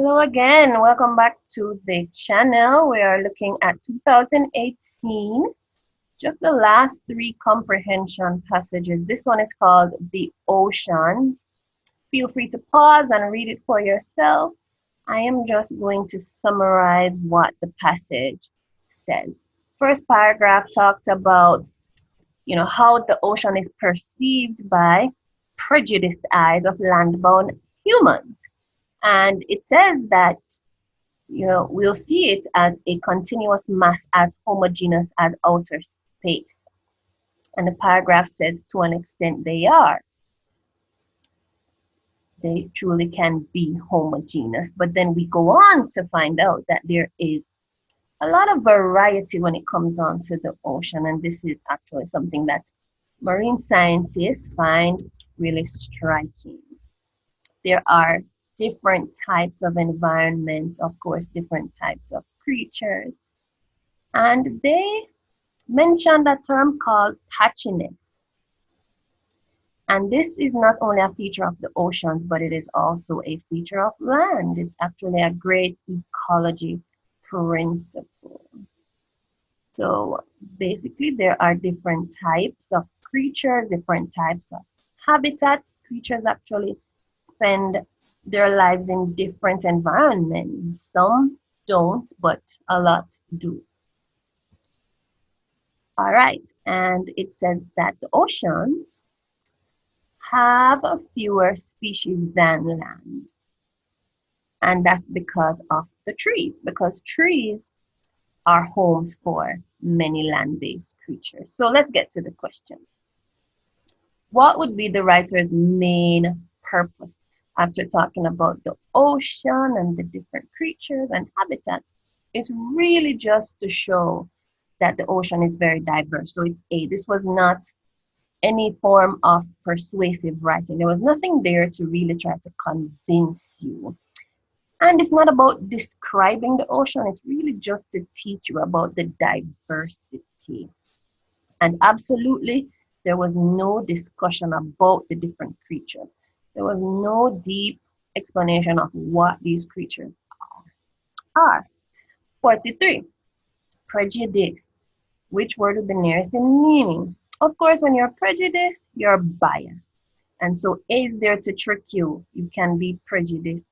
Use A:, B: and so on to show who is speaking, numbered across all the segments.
A: Hello again. Welcome back to the channel. We are looking at 2018, just the last three comprehension passages. This one is called The Oceans. Feel free to pause and read it for yourself. I am just going to summarize what the passage says. First paragraph talked about, how the ocean is perceived by prejudiced eyes of land-bound humans. And it says that, we'll see it as a continuous mass as homogeneous as outer space. And the paragraph says to an extent they are. They truly can be homogeneous. But then we go on to find out that there is a lot of variety when it comes on to the ocean. And this is actually something that marine scientists find really striking. There are different types of environments, of course, different types of creatures. And they mentioned a term called patchiness. And this is not only a feature of the oceans, but it is also a feature of land. It's actually a great ecology principle. So basically, there are different types of creatures, different types of habitats. Creatures actually spend their lives in different environments. Some don't, but a lot do. All right, and it says that the oceans have fewer species than land. And that's because of the trees, because trees are homes for many land-based creatures. So let's get to the question. What would be the writer's main purpose after talking about the ocean and the different creatures and habitats? It's really just to show that the ocean is very diverse. So this was not any form of persuasive writing. There was nothing there to really try to convince you. And it's not about describing the ocean. It's really just to teach you about the diversity. And absolutely, there was no discussion about the different creatures. There was no deep explanation of what these creatures are. 43, prejudice. Which word would be nearest in meaning? Of course, when you're prejudiced, you're biased. And so A is there to trick you. You can be prejudiced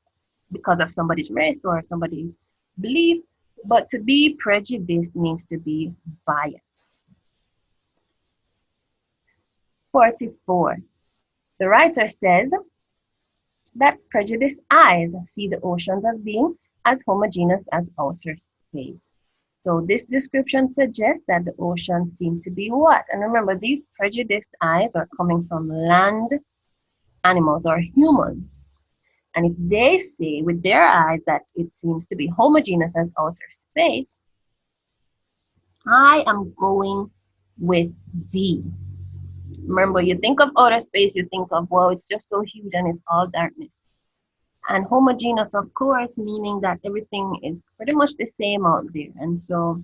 A: because of somebody's race or somebody's belief, but to be prejudiced means to be biased. 44. The writer says that prejudiced eyes see the oceans as being as homogeneous as outer space. So this description suggests that the oceans seem to be what? And remember, these prejudiced eyes are coming from land animals or humans. And if they say with their eyes that it seems to be homogeneous as outer space, I am going with D. Remember, you think of outer space, you think of, well, it's just so huge and it's all darkness. And homogeneous, of course, meaning that everything is pretty much the same out there. And so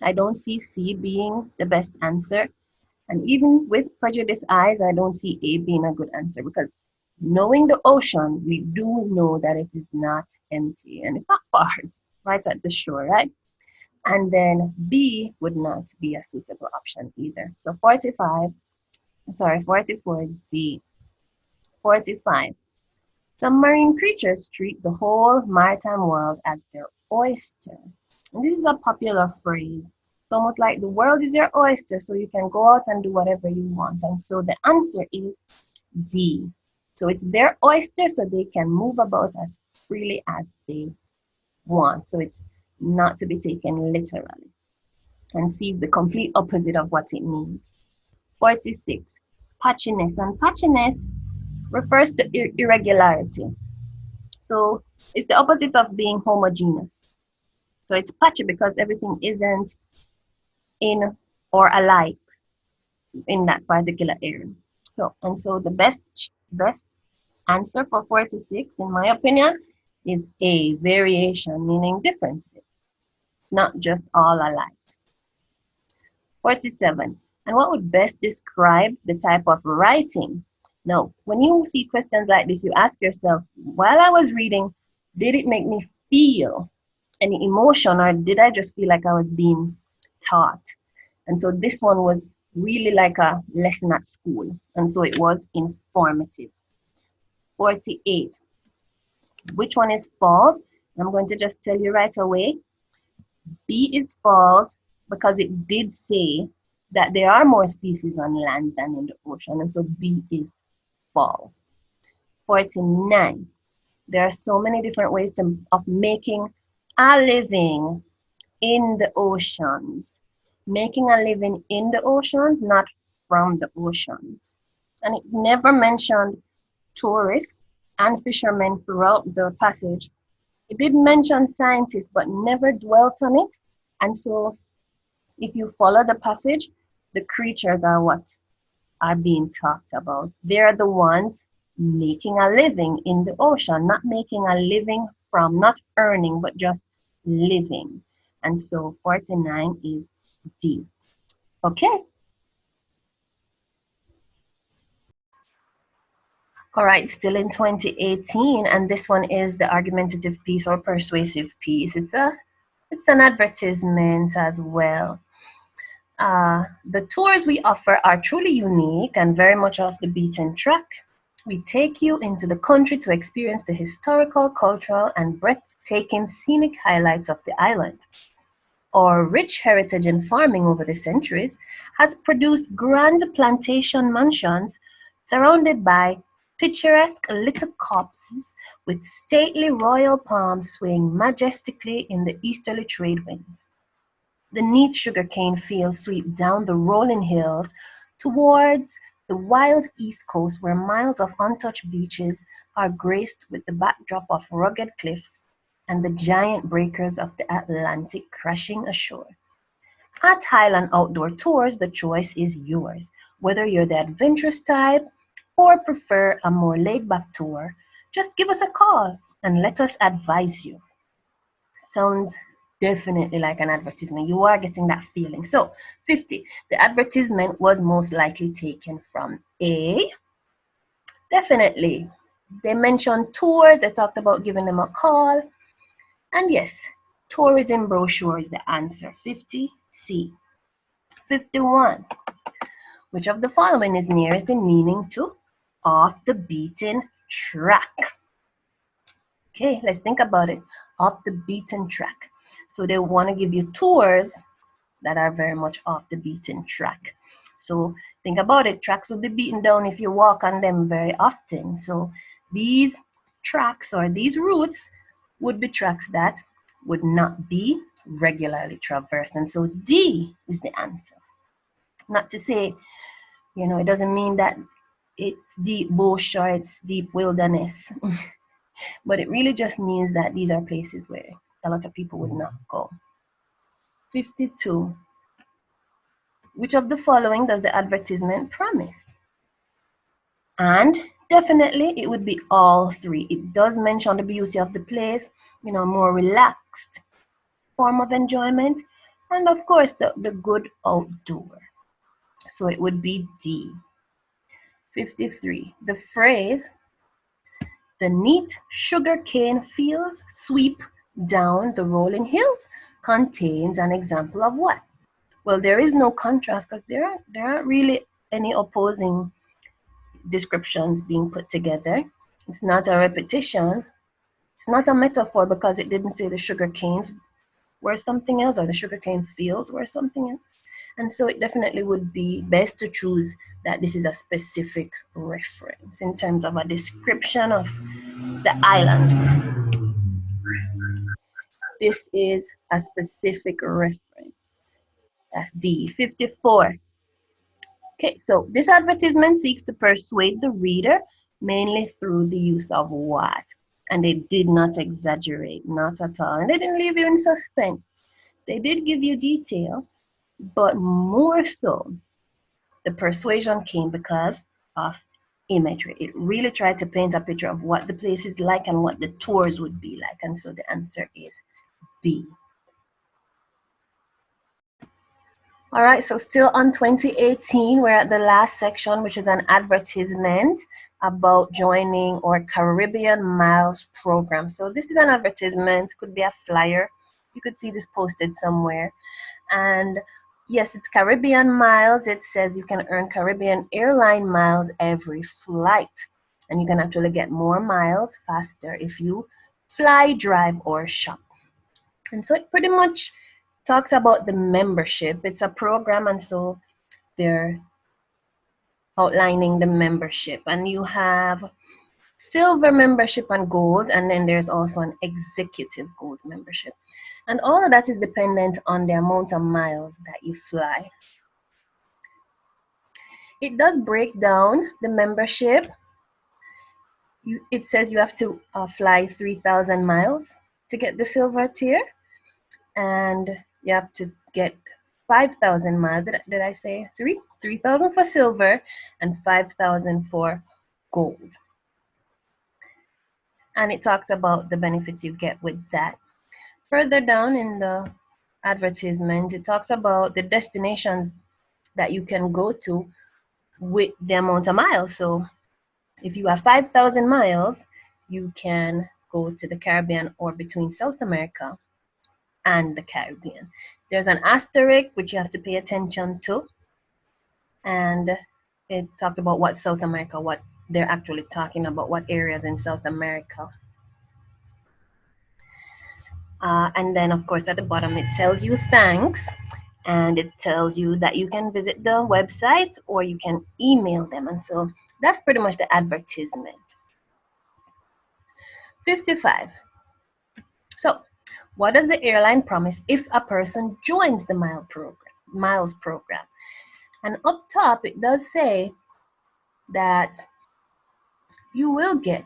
A: I don't see C being the best answer. And even with prejudiced eyes, I don't see A being a good answer, because knowing the ocean, we do know that it is not empty and it's not far. It's right at the shore, right? And then B would not be a suitable option either. So 44 is D. 45. Some marine creatures treat the whole maritime world as their oyster. And this is a popular phrase. It's almost like the world is your oyster, so you can go out and do whatever you want. And so the answer is D. So it's their oyster, so they can move about as freely as they want. So it's not to be taken literally. And C is the complete opposite of what it means. 46, patchiness. And patchiness refers to irregularity. So it's the opposite of being homogeneous. So it's patchy because everything isn't in or alike in that particular area. So the best answer for 46, in my opinion, is A, variation, meaning differences, not just all alike. 47, and what would best describe the type of writing? Now, when you see questions like this, you ask yourself, while I was reading, Did it make me feel any emotion, or did I just feel like I was being taught? And so this one was really like a lesson at school. And so it was informative. 48. Which one is false? I'm going to just tell you right away. B is false because it did say that there are more species on land than in the ocean. And so B is false. 49. There are so many different ways of making a living in the oceans. Making a living in the oceans, not from the oceans. And it never mentioned tourists and fishermen throughout the passage. It did mention scientists, but never dwelt on it. And so if you follow the passage, the creatures are what are being talked about. They're the ones making a living in the ocean, not making a living from, not earning, but just living. And so 49 is D. Okay. All right, still in 2018, and this one is the argumentative piece or persuasive piece. It's an advertisement as well. The tours we offer are truly unique and very much off the beaten track. We take you into the country to experience the historical, cultural, and breathtaking scenic highlights of the island. Our rich heritage in farming over the centuries has produced grand plantation mansions surrounded by picturesque little copses with stately royal palms swaying majestically in the easterly trade winds. The neat sugarcane fields sweep down the rolling hills towards the wild east coast where miles of untouched beaches are graced with the backdrop of rugged cliffs and the giant breakers of the Atlantic crashing ashore. At Highland Outdoor Tours, the choice is yours. Whether you're the adventurous type or prefer a more laid-back tour, just give us a call and let us advise you. Sounds definitely like an advertisement. You are getting that feeling. So 50, the advertisement was most likely taken from A. Definitely. They mentioned tours, they talked about giving them a call. And yes, tourism brochure is the answer. 50C. 51. Which of the following is nearest in meaning to off the beaten track? Okay, let's think about it. Off the beaten track. So they want to give you tours that are very much off the beaten track. So think about it. Tracks will be beaten down if you walk on them very often. So these tracks or these routes would be tracks that would not be regularly traversed. And so D is the answer. Not to say, it doesn't mean that it's deep bush or it's deep wilderness. But it really just means that these are places where a lot of people would not go. 52. Which of the following does the advertisement promise? And definitely it would be all three. It does mention the beauty of the place, more relaxed form of enjoyment, and of course the good outdoor. So it would be D. 53. The phrase, the neat sugarcane fields sweep down the rolling hills, contains an example of what? Well, there is no contrast because there aren't really any opposing descriptions being put together. It's not a repetition. It's not a metaphor because it didn't say the sugar canes were something else or the sugarcane fields were something else. And so it definitely would be best to choose that this is a specific reference in terms of a description of the island. This is a specific reference. That's D. 54. Okay, so this advertisement seeks to persuade the reader mainly through the use of what? And they did not exaggerate, not at all. And they didn't leave you in suspense. They did give you detail, but more so, the persuasion came because of imagery. It really tried to paint a picture of what the place is like and what the tours would be like. And so the answer is B. All right, so still on 2018, we're at the last section, which is an advertisement about joining our Caribbean Miles program. So this is an advertisement, could be a flyer. You could see this posted somewhere. And yes, it's Caribbean Miles. It says you can earn Caribbean Airline miles every flight. And you can actually get more miles faster if you fly, drive, or shop. And so it pretty much talks about the membership. It's a program, and so they're outlining the membership. And you have silver membership and gold, and then there's also an executive gold membership. And all of that is dependent on the amount of miles that you fly. It does break down the membership. It says you have to fly 3,000 miles to get the silver tier, and you have to get 5,000 miles. Did I say 3,000 for silver and 5,000 for gold. And it talks about the benefits you get with that. Further down in the advertisement, it talks about the destinations that you can go to with the amount of miles. So if you have 5,000 miles, you can go to the Caribbean or between South America and the Caribbean. There's an asterisk which you have to pay attention to, and it talks about what South America, what they're actually talking about, what areas in South America. And then, of course, at the bottom, it tells you thanks, and it tells you that you can visit the website or you can email them. And so that's pretty much the advertisement. 55. So what does the airline promise if a person joins the miles program? And up top, it does say that you will get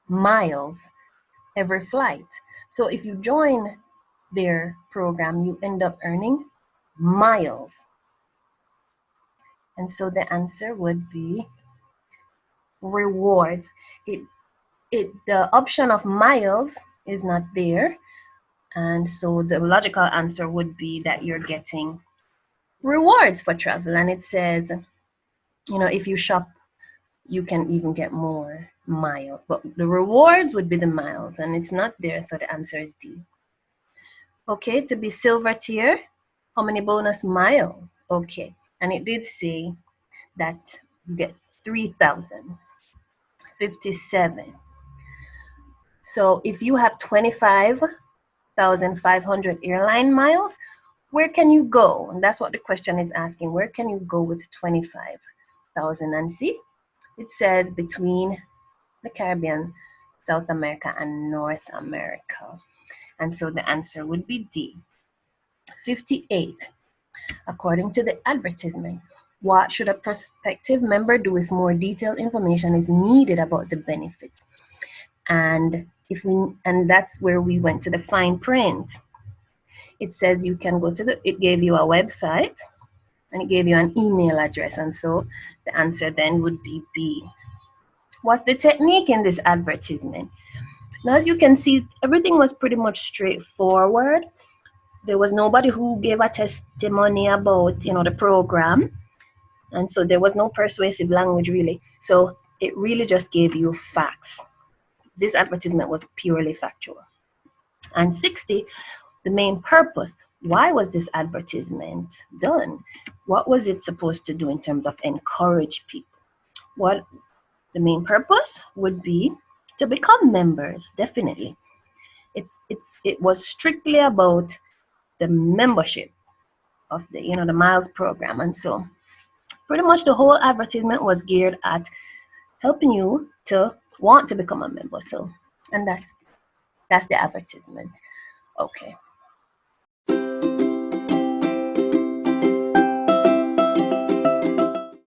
A: miles every flight. So if you join their program, you end up earning miles. And so the answer would be rewards. The option of miles is not there. And so the logical answer would be that you're getting rewards for travel. And it says, if you shop, you can even get more miles. But the rewards would be the miles, and it's not there, so the answer is D. Okay, to be silver tier, how many bonus miles? Okay, and it did say that you get 3,057. So if you have 25,500 airline miles, where can you go? And that's what the question is asking. Where can you go with 25,000? And see, it says between the Caribbean, South America, and North America. And so the answer would be D. 58. According to the advertisement, what should a prospective member do if more detailed information is needed about the benefits? And that's where we went to the fine print. It says you can go to it gave you a website and it gave you an email address. And so the answer then would be B. What's the technique in this advertisement? Now, as you can see, everything was pretty much straightforward. There was nobody who gave a testimony about, the program. And so there was no persuasive language, really. So it really just gave you facts. This advertisement was purely factual. And 60, the main purpose. Why was this advertisement done? What was it supposed to do in terms of encourage people? What the main purpose would be to become members, definitely. It was strictly about the membership of the miles program. And so pretty much the whole advertisement was geared at helping you to want to become a member. So, and that's the advertisement. Okay.